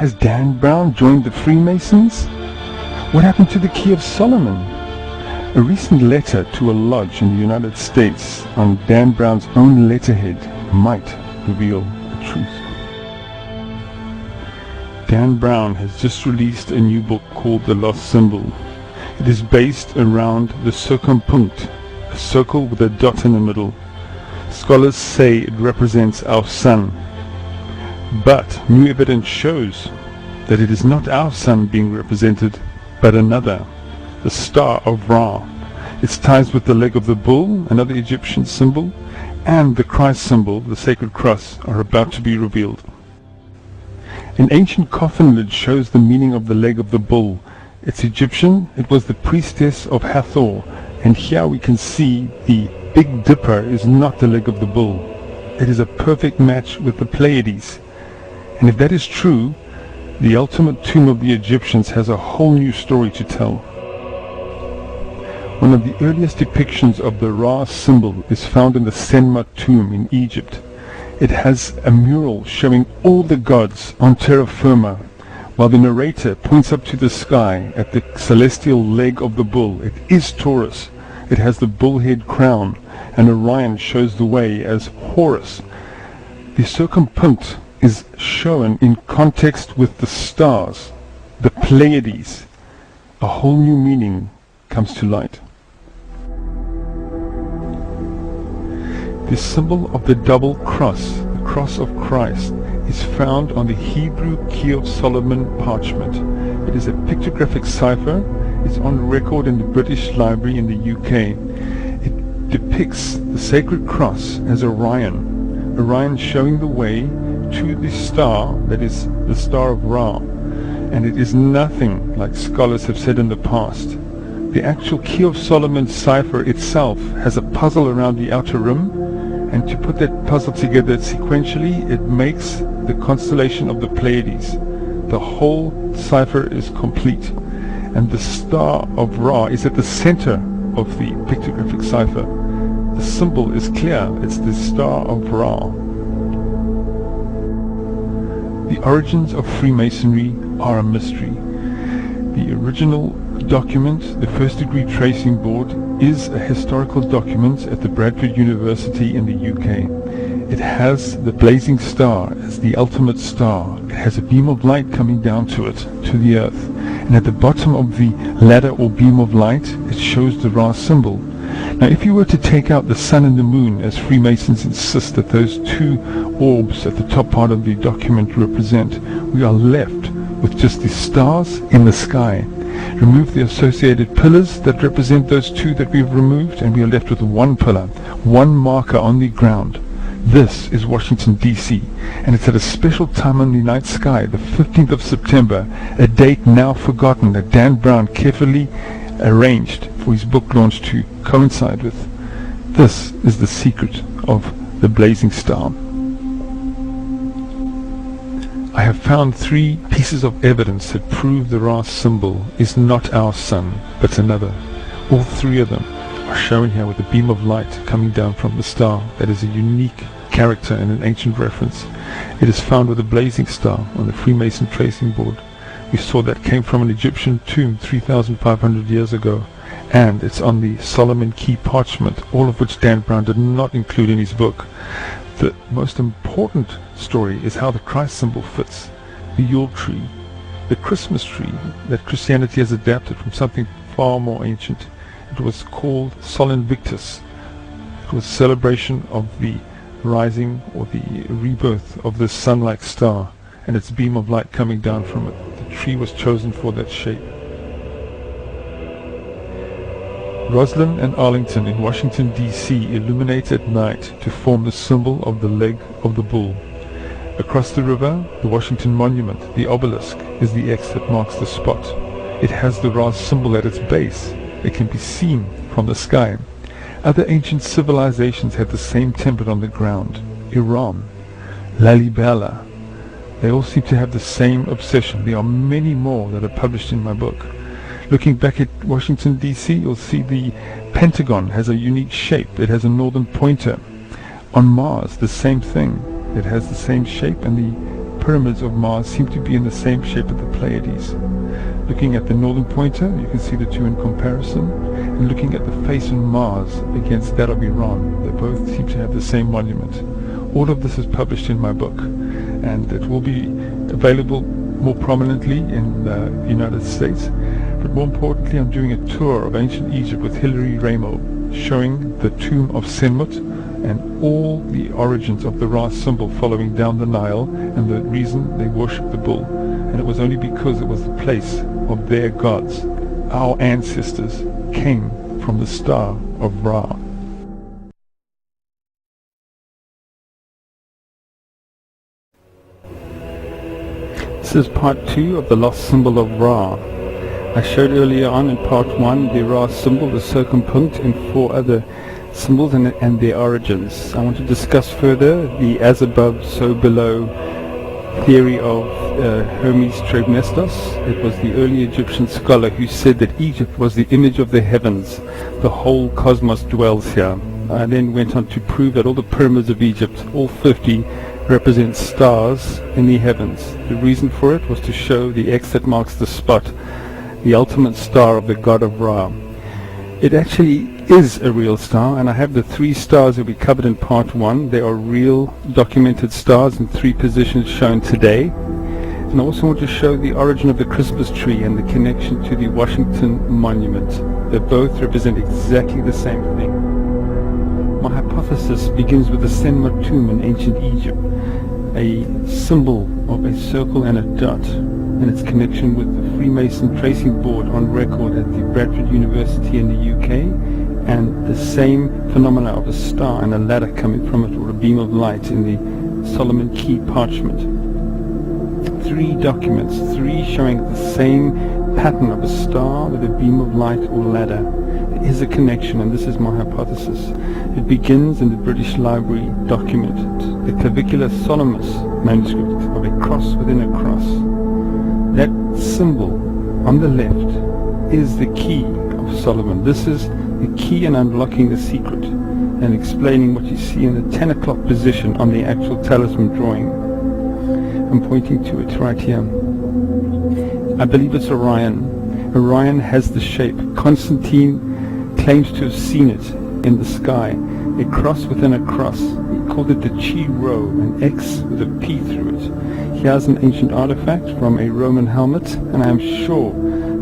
Has Dan Brown joined the Freemasons? What happened to the Key of Solomon? A recent letter to a lodge in the United States on Dan Brown's own letterhead might reveal the truth. Dan Brown has just released a new book called The Lost Symbol. It is based around the circumpunct, a circle with a dot in the middle. Scholars say it represents our sun. But new evidence shows that it is not our sun being represented, but another, the Star of Ra. Its ties with the leg of the bull, another Egyptian symbol, and the Christ symbol, the sacred cross, are about to be revealed. An ancient coffin lid shows the meaning of the leg of the bull. It's Egyptian, it was the priestess of Hathor, and here we can see the Big Dipper is not the leg of the bull. It is a perfect match with the Pleadies. And if that is true, the ultimate tomb of the Egyptians has a whole new story to tell. One of the earliest depictions of the Ra symbol is found in the Senmut tomb in Egypt. It has a mural showing all the gods on terra firma, while the narrator points up to the sky at the celestial leg of the bull. It is Taurus. It has the bullhead crown, and Orion shows the way as Horus. The circumpunct is shown in context with the stars, the Pleadies. A whole new meaning comes to light. The symbol of the double cross, the cross of Christ, is found on the Hebrew Key of Solomon parchment. It is a pictographic cipher. It's on record in the British Library in the UK. It depicts the sacred cross as Orion showing the way to the star, that is the Star of Ra, and it is nothing like scholars have said in the past. The actual Key of Solomon cipher itself has a puzzle around the outer rim, and to put that puzzle together sequentially, it makes the constellation of the Pleiades. The whole cipher is complete, and the Star of Ra is at the center of the pictographic cipher. The symbol is clear, it's the Star of Ra. The origins of Freemasonry are a mystery. The original document, the First Degree Tracing Board, is a historical document at the Bradford University in the UK. It has the blazing star as the ultimate star. It has a beam of light coming down to it, to the earth. And at the bottom of the ladder or beam of light, it shows the Ra symbol. Now, if you were to take out the sun and the moon, as Freemasons insist that those two orbs at the top part of the document represent, we are left with just the stars in the sky. Remove the associated pillars that represent those two that we've removed, and we are left with one pillar, one marker on the ground. This is Washington, D.C., and it's at a special time on the night sky, the 15th of September, a date now forgotten that Dan Brown carefully arranged for his book launch to coincide with. This is the secret of the blazing star. I have found 3 pieces of evidence that prove the Ra symbol is not our sun, but another. All 3 of them are shown here with a beam of light coming down from the star that is a unique character and an ancient reference. It is found with a blazing star on the Freemason tracing board. We saw that came from an Egyptian tomb 3,500 years ago, and it's on the Solomon Key parchment, all of which Dan Brown did not include in his book. The most important story is how the Christ symbol fits. The Yule tree, the Christmas tree that Christianity has adapted from something far more ancient. It was called Sol Invictus. It was a celebration of the rising or the rebirth of this sun-like star and its beam of light coming down from it. The tree was chosen for that shape. Roslyn and Arlington in Washington, D.C. illuminate at night to form the symbol of the leg of the bull. Across the river, the Washington Monument, the obelisk, is the X that marks the spot. It has the Ra symbol at its base. It can be seen from the sky. Other ancient civilizations had the same template on the ground. Iran, Lalibela. They all seem to have the same obsession. There are many more that are published in my book. Looking back at Washington, D.C., you'll see the Pentagon has a unique shape. It has a northern pointer. On Mars, the same thing. It has the same shape, and the pyramids of Mars seem to be in the same shape as the Pleiades. Looking at the northern pointer, you can see the two in comparison, and looking at the face on Mars against that of Iran, they both seem to have the same monument. All of this is published in my book, and it will be available more prominently in the United States. But more importantly, I'm doing a tour of ancient Egypt with Hilary Ramo, showing the tomb of Senmut and all the origins of the Ra symbol following down the Nile, and the reason they worship the bull. And it was only because it was the place of their gods. Our ancestors came from the star of Ra. This is part 2 of the lost symbol of Ra. I showed earlier on in part 1 the Ra symbol, the circumpunct, and 4 other symbols and their origins. I want to discuss further the as above, so below theory of Hermes Trismegistus. It was the early Egyptian scholar who said that Egypt was the image of the heavens. The whole cosmos dwells here. I then went on to prove that all the pyramids of Egypt, all 50, represent stars in the heavens. The reason for it was to show the X that marks the spot, the ultimate star of the god of Ra. It actually is a real star, and I have the 3 stars that we covered in part 1. They are real documented stars in 3 positions shown today. And I also want to show the origin of the Christmas tree and the connection to the Washington Monument. They both represent exactly the same thing. My hypothesis begins with the Senmut tomb in ancient Egypt, a symbol of a circle and a dot, and its connection with the Freemason tracing board on record at the Bradford University in the UK, and the same phenomena of a star and a ladder coming from it, or a beam of light, in the Solomon Key parchment. 3 documents, 3 showing the same pattern of a star with a beam of light or ladder. There is a connection, and this is my hypothesis. It begins in the British Library document, the Clavicular Solemnis manuscript of a cross within a cross. That symbol on the left is the key of Solomon. This is the key in unlocking the secret and explaining what you see in the 10 o'clock position on the actual talisman drawing. I'm pointing to it right here. I believe it's Orion. Orion has the shape. Constantine claims to have seen it in the sky, a cross within a cross. He called it the Chi Rho, an X with a P through it. Here's an ancient artifact from a Roman helmet, and I am sure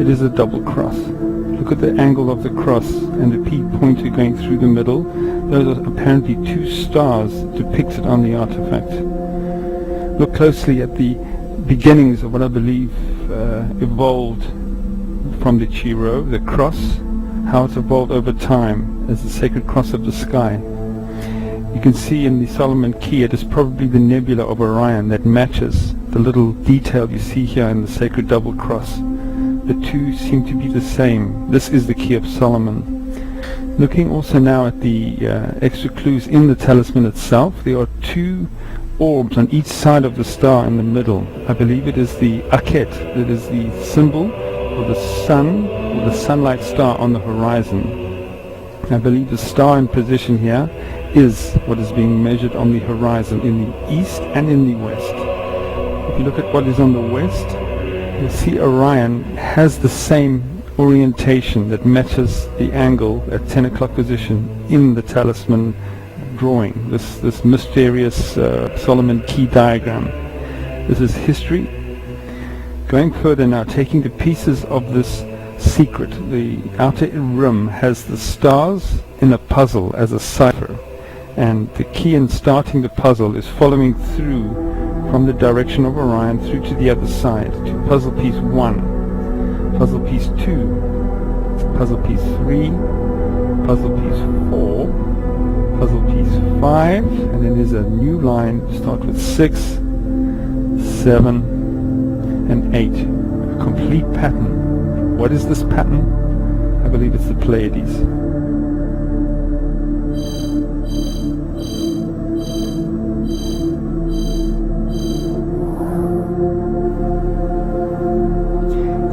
it is a double cross. Look at the angle of the cross and the P pointer going through the middle. Those are apparently 2 stars depicted on the artifact. Look closely at the beginnings of what I believe evolved from the Chi Rho, the cross, how it's evolved over time as the sacred cross of the sky. You can see in the Solomon Key it is probably the nebula of Orion that matches the little detail you see here in the sacred double cross. The 2 seem to be the same. This is the Key of Solomon. Looking also now at the extra clues in the talisman itself, there are 2 orbs on each side of the star in the middle. I believe it is the Akhet, that is the symbol of the sun, or the sunlight star on the horizon. I believe the star in position here is what is being measured on the horizon in the east and in the west. If you look at what is on the west, you'll see Orion has the same orientation that matches the angle at 10 o'clock position in the talisman drawing, this mysterious Solomon Key diagram. This is history. Going further now, taking the pieces of this secret, the outer rim has the stars in a puzzle as a cipher, and the key in starting the puzzle is following through from the direction of Orion through to the other side to puzzle piece 1, puzzle piece 2, puzzle piece 3, puzzle piece 4, puzzle piece 5, and then there's a new line, start with 6, 7, and 8. A complete pattern. What is this pattern? I believe it's the Pleadies.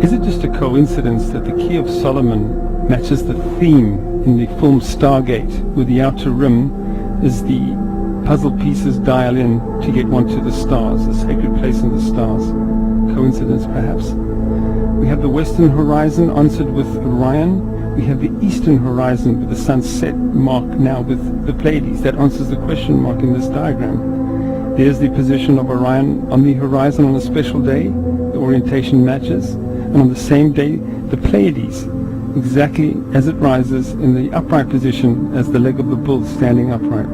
Is it just a coincidence that the Key of Solomon matches the theme in the film Stargate, where the outer rim is the puzzle pieces dial in to get one to the stars, a sacred place in the stars. Coincidence, perhaps? We have the western horizon answered with Orion. We have the eastern horizon with the sunset mark now with the Pleadies. That answers the question mark in this diagram. There's the position of Orion on the horizon on a special day. The orientation matches. And on the same day, the Pleadies, exactly as it rises in the upright position as the leg of the bull standing upright.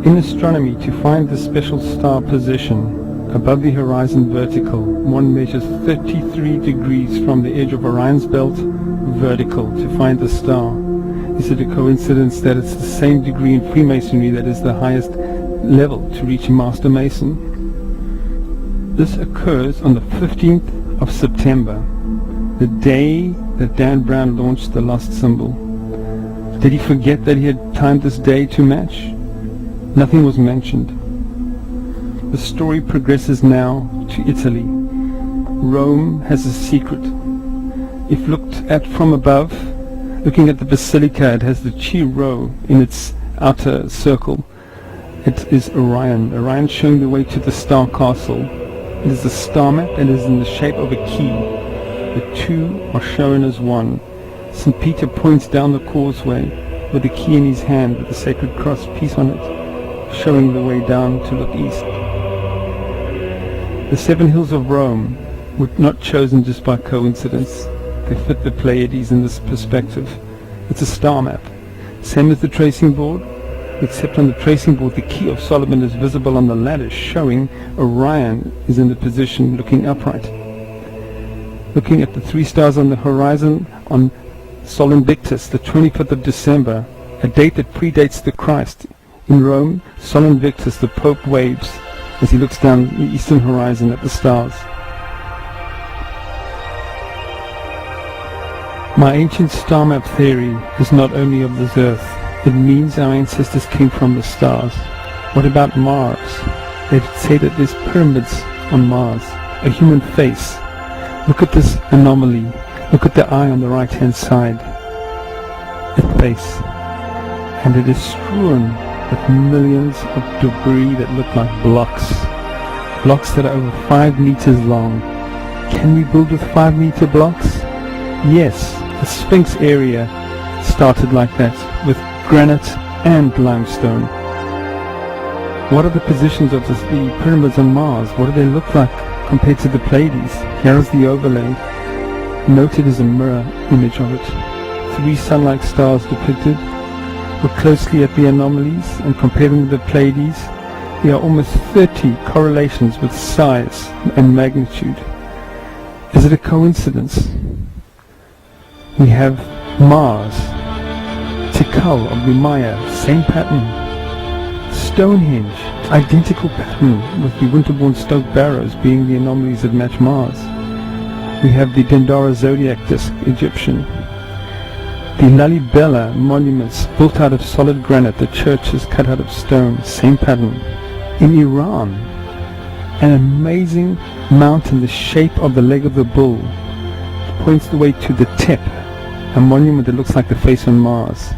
In astronomy, to find the special star position above the horizon vertical, one measures 33 degrees from the edge of Orion's belt vertical to find the star. Is it a coincidence that it's the same degree in Freemasonry that is the highest level to reach a Master Mason? This occurs on the 15th of September, the day that Dan Brown launched the lost symbol. Did he forget that he had timed this day to match? Nothing was mentioned. The story progresses now to Italy. Rome has a secret. If looked at from above, looking at the basilica, it has the Chi Rho in its outer circle. It is Orion. Orion showing the way to the star castle. It is a star map and is in the shape of a key. The two are shown as one. St. Peter points down the causeway with the key in his hand with the sacred cross piece on it, showing the way down to look east. The 7 hills of Rome were not chosen just by coincidence. They fit the Pleiades in this perspective. It's a star map. Same as the tracing board, except on the tracing board the key of Solomon is visible on the ladder, showing Orion is in the position looking upright. Looking at the 3 stars on the horizon on Sol Invictus, the 25th of December, a date that predates the Christ. In Rome, Sol Invictus, the Pope waves as he looks down the eastern horizon at the stars. My ancient star map theory is not only of this earth, it means our ancestors came from the stars. What about Mars? They say that there's pyramids on Mars, a human face. Look at this anomaly. Look at the eye on the right hand side. A face. And it is strewn with millions of debris that look like blocks. Blocks that are over 5 meters long. Can we build with 5-meter blocks? Yes, the Sphinx area started like that, with granite and limestone. What are the positions of the pyramids on Mars? What do they look like compared to the Pleadies? Here is the overlay. Noted as a mirror image of it. 3 sun-like stars depicted. Look closely at the anomalies and compare them with the Pleadies. There are almost 30 correlations with size and magnitude. Is it a coincidence? We have Mars, Tikal of the Maya, same pattern. Stonehenge, identical pattern, with the Winterbourne Stoke Barrows being the anomalies that match Mars. We have the Dendara zodiac disk, Egyptian. The Lalibela monuments built out of solid granite, the church is cut out of stone, same pattern. In Iran, an amazing mountain, the shape of the leg of the bull, points the way to the Tep, a monument that looks like the face on Mars.